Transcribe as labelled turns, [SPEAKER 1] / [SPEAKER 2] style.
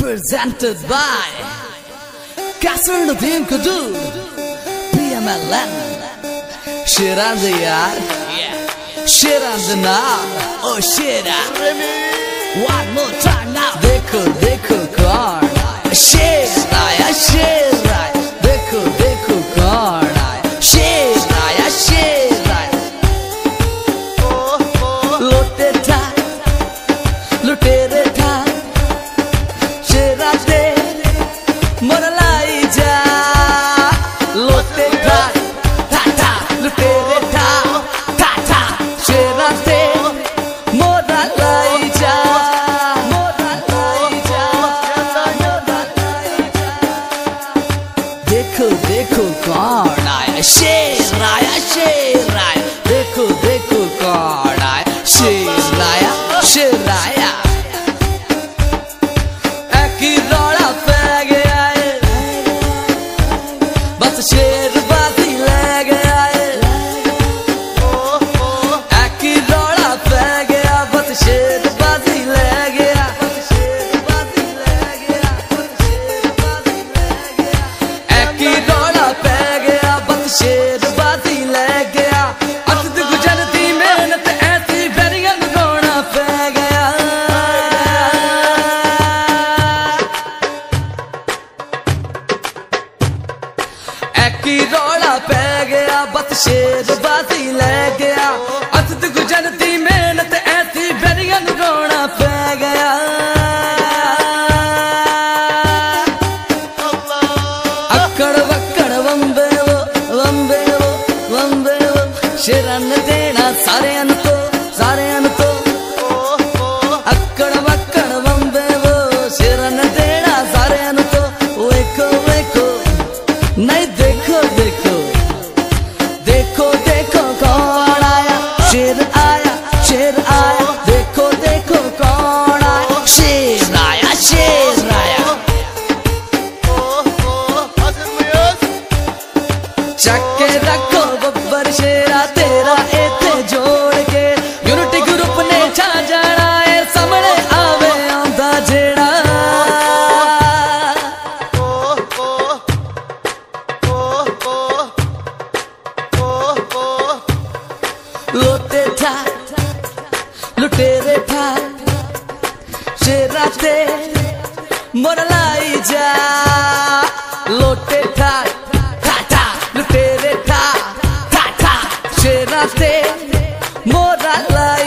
[SPEAKER 1] Presented by Castle Nadim Kudu PMLN Shiranda yaar Shiranda na Oh Shira One more time now Dekho dekho kaun Shira ya Shira Dekho dekho kaun Shira ya Shira Lote tha Lutere tha Moralai ja lote tha tha tha lutere tha tha tha sherate moralai ja dekho dekho kaun aaya sher aaya dekho dekho kaun aaya sher aaya शेरबाजी ले गया एक ही दौड़ा पै गया बस शेरबाजी ले गया एक ही दौड़ा पै गया बस शेरबाजी ले गया अद गुजरती मेहनत ऐसी बेरियन गोना पै गया एक ही रौला पै गया बस शेरबाजी ले गया अद गुजरती मेहनत ऐसी बेरियन रोना पै गया अकड़ वक्कड़ वंबे वो शेरन देना सारे तो अकड़ वक्कड़ वंबे वो शेरन देना सारे तो वेखो वेखो नहीं देखो देखो देखो देखो कौन आया शेर आया देखो देखो कौन आया शेर आया चक्के रखो बब्बर शेरा तेरा इत्थे जोड़ के यूनिटी ग्रुप ने छा जाना है सामने आवे आंदा जेड़ा लोटे था लुटेरे था शेराते मोरलाई जा लोटे था लुटेरे था शेराते मोरलाई